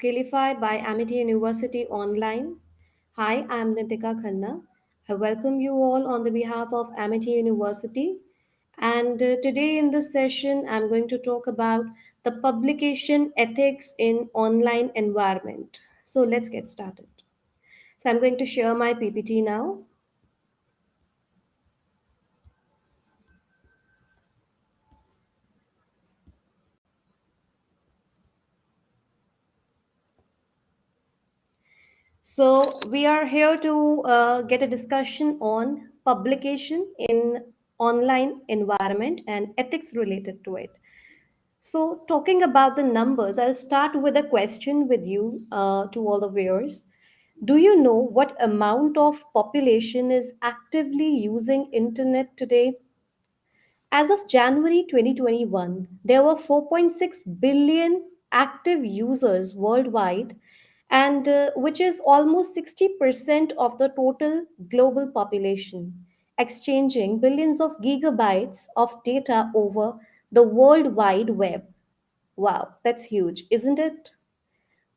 Skillify by Amity University Online. Hi, I'm Nitika Khanna. I welcome you all on the behalf of Amity University. And today in this session, I'm going to talk about the publication ethics in online environment. So let's get started. So I'm going to share my PPT now. So we are here to get a discussion on publication in online environment and ethics related to it. So talking about the numbers, I'll start with a question with you to all the viewers. Do you know what amount of population is actively using internet today? As of January 2021, there were 4.6 billion active users worldwide, and which is almost 60% of the total global population, exchanging billions of gigabytes of data over the World Wide Web. Wow, that's huge, isn't it?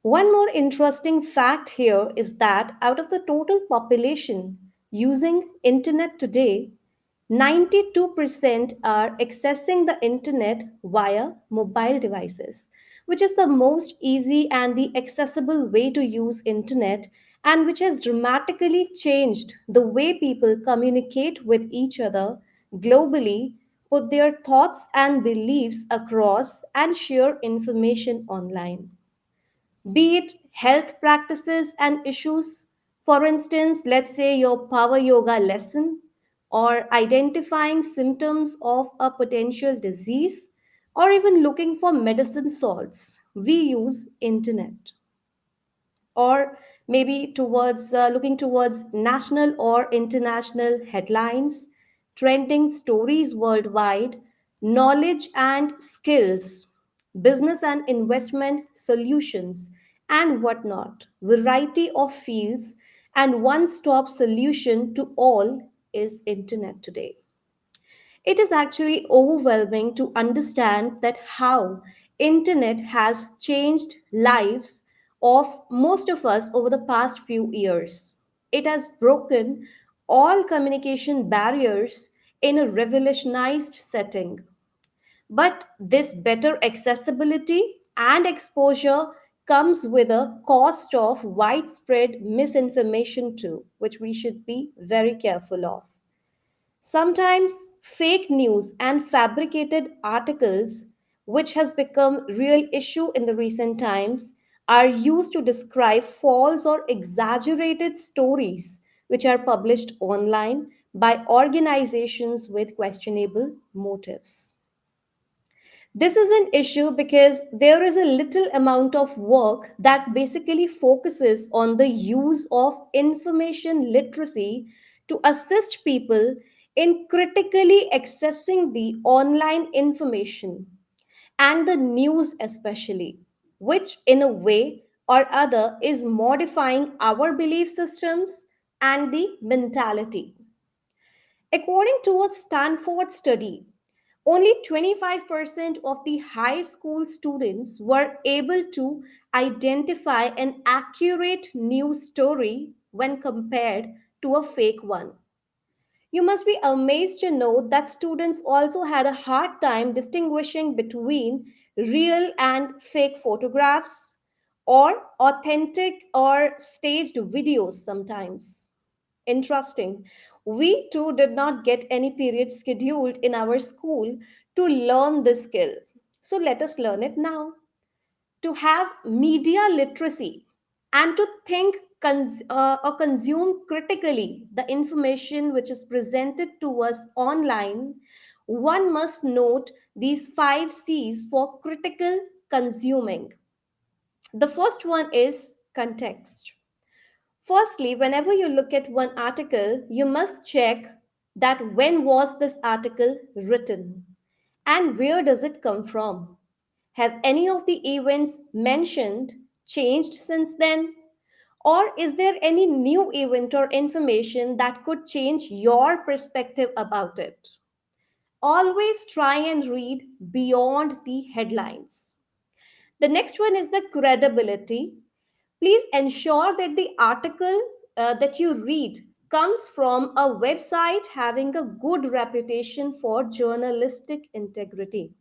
One more interesting fact here is that out of the total population using internet today, 92% are accessing the internet via mobile devices, which is the most easy and the accessible way to use internet and which has dramatically changed the way people communicate with each other globally, put their thoughts and beliefs across and share information online, be it health practices and issues. For instance, let's say your power yoga lesson, or identifying symptoms of a potential disease, or even looking for medicine salts. We use internet, or maybe towards looking towards national or international headlines, trending stories worldwide, knowledge and skills, business and investment solutions, and whatnot. Variety of fields and one-stop solution to all is internet today. It is actually overwhelming to understand that how internet has changed lives of most of us over the past few years. It has broken all communication barriers in a revolutionized setting. But this better accessibility and exposure comes with a cost of widespread misinformation too, which we should be very careful of. Sometimes fake news and fabricated articles, which has become real issue in the recent times, are used to describe false or exaggerated stories which are published online by organizations with questionable motives. This is an issue because there is a little amount of work that basically focuses on the use of information literacy to assist people in critically accessing the online information and the news, especially, which in a way or other is modifying our belief systems and the mentality. According to a Stanford study, only 25% of the high school students were able to identify an accurate news story when compared to a fake one. You must be amazed to know that students also had a hard time distinguishing between real and fake photographs or authentic or staged videos sometimes. Interesting. We too did not get any period scheduled in our school to learn this skill. So let us learn it now. To have media literacy and to think or consume critically the information which is presented to us online, one must note these five C's for critical consuming. The first one is context. Firstly, whenever you look at one article, you must check that when was this article written and where does it come from? Have any of the events mentioned changed since then? Or is there any new event or information that could change your perspective about it? Always try and read beyond the headlines. The next one is the credibility. Please ensure that the article that you read comes from a website having a good reputation for journalistic integrity.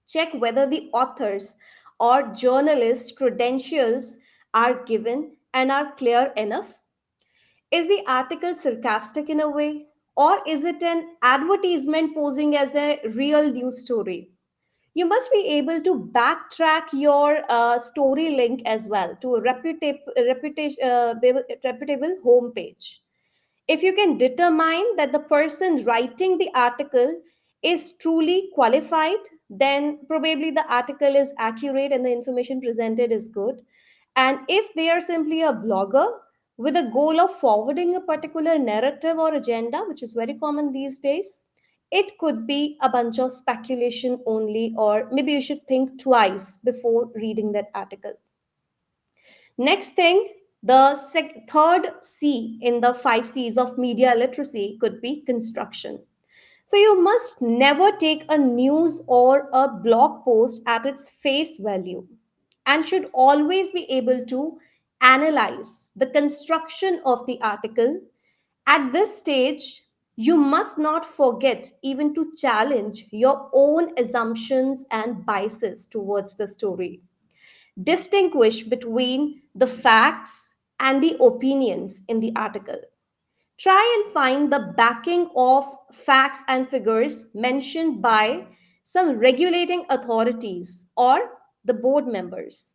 Check whether the authors or journalist credentials are given and are clear enough. Is the article sarcastic in a way, or is it an advertisement posing as a real news story? You must be able to backtrack your story link as well to a reputable homepage. If you can determine that the person writing the article is truly qualified, then probably the article is accurate and the information presented is good. And if they are simply a blogger with a goal of forwarding a particular narrative or agenda, which is very common these days, it could be a bunch of speculation only, or maybe you should think twice before reading that article. Next thing, the third C in the five C's of media literacy could be construction. So you must never take a news or a blog post at its face value and should always be able to analyze the construction of the article. At this stage, you must not forget even to challenge your own assumptions and biases towards the story. Distinguish between the facts and the opinions in the article. Try and find the backing of facts and figures mentioned by some regulating authorities or the board members.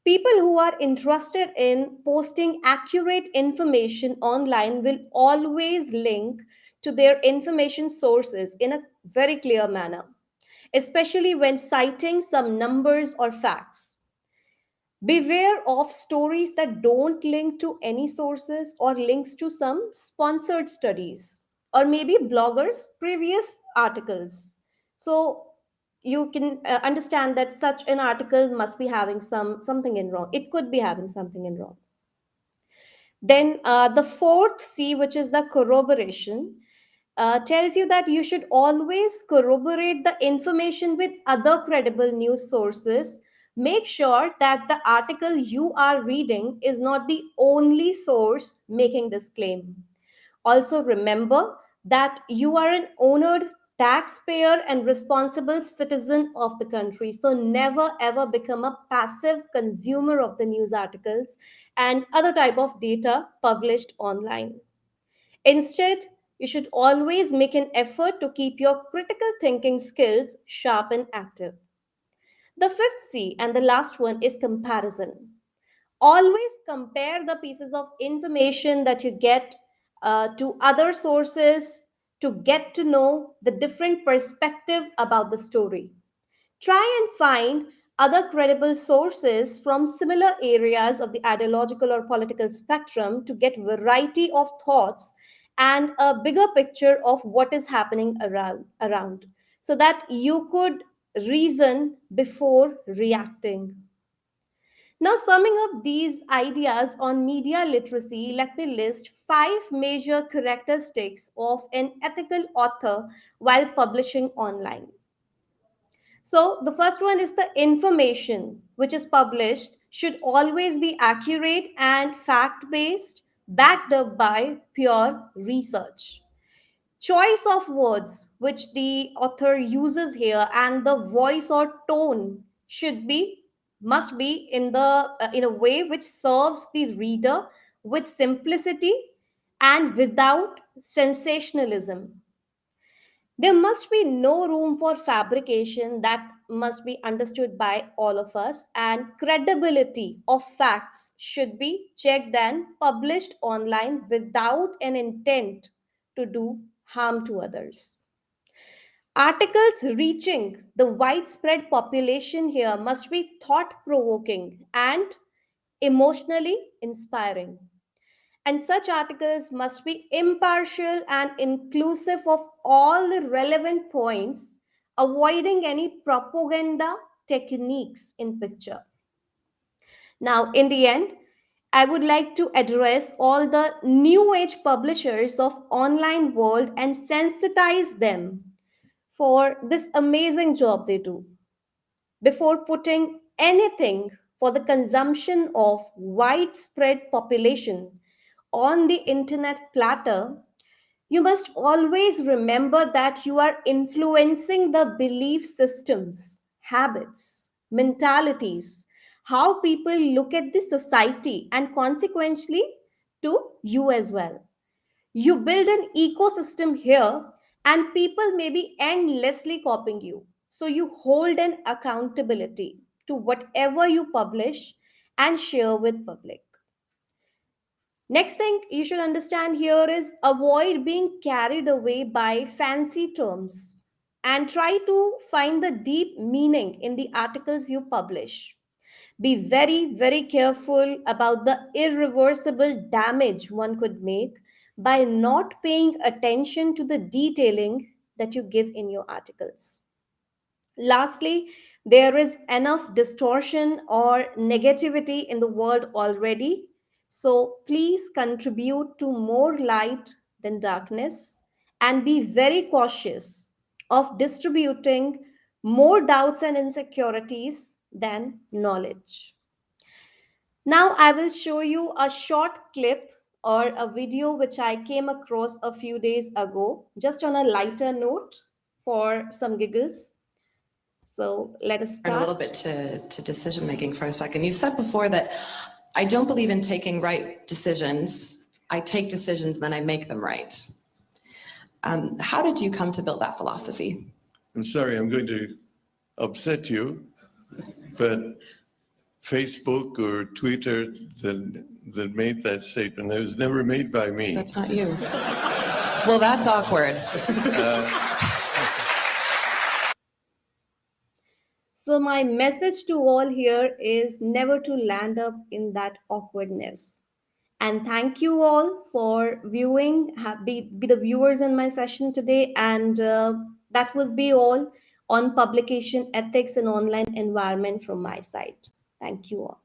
People who are interested in posting accurate information online will always link to their information sources in a very clear manner, especially when citing some numbers or facts. Beware of stories that don't link to any sources or links to some sponsored studies or maybe bloggers' previous articles. So you can understand that such an article must be having something in wrong. It could be having something in wrong. Then the fourth C, which is the corroboration, tells you that you should always corroborate the information with other credible news sources. Make sure that the article you are reading is not the only source making this claim. Also, remember that you are an honored taxpayer and responsible citizen of the country. So, never ever become a passive consumer of the news articles and other type of data published online. Instead, you should always make an effort to keep your critical thinking skills sharp and active. The fifth C and the last one is comparison. Always compare the pieces of information that you get to other sources to get to know the different perspective about the story. Try and find other credible sources from similar areas of the ideological or political spectrum to get variety of thoughts and a bigger picture of what is happening around so that you could reason before reacting. Now, summing up these ideas on media literacy, let me list five major characteristics of an ethical author while publishing online. So, the first one is the information which is published should always be accurate and fact based, backed up by pure research. Choice of words which the author uses here and the voice or tone should be must be in a way which serves the reader with simplicity and without sensationalism. There must be no room for fabrication that must be understood by all of us, and credibility of facts should be checked and published online without an intent to do harm to others. Articles reaching the widespread population here must be thought provoking and emotionally inspiring. And such articles must be impartial and inclusive of all the relevant points, avoiding any propaganda techniques in picture. Now, in the end, I would like to address all the new age publishers of online world and sensitize them for this amazing job they do before putting anything for the consumption of widespread population on the internet platter, you must always remember that you are influencing the belief systems, habits, mentalities, how people look at the society, and consequently to you as well. You build an ecosystem here, and people may be endlessly copying you. So you hold an accountability to whatever you publish and share with public. Next thing you should understand here is avoid being carried away by fancy terms and try to find the deep meaning in the articles you publish. Be very, very careful about the irreversible damage one could make by not paying attention to the detailing that you give in your articles. Lastly, there is enough distortion or negativity in the world already. So please contribute to more light than darkness and be very cautious of distributing more doubts and insecurities than knowledge. Now, I will show you a short clip or a video which I came across a few days ago, just on a lighter note for some giggles. So let us Turn a little start. bit to decision making for a second. You said before that I don't believe in taking right decisions. I take decisions, then I make them right. How did you come to build that philosophy? I'm sorry, I'm going to upset you, but Facebook or Twitter that made that statement, it was never made by me. That's not you. Well, that's awkward. So my message to all here is never to land up in that awkwardness. And thank you all for viewing, be the viewers in my session today. And that will be all on publication ethics and online environment from my side. Thank you all.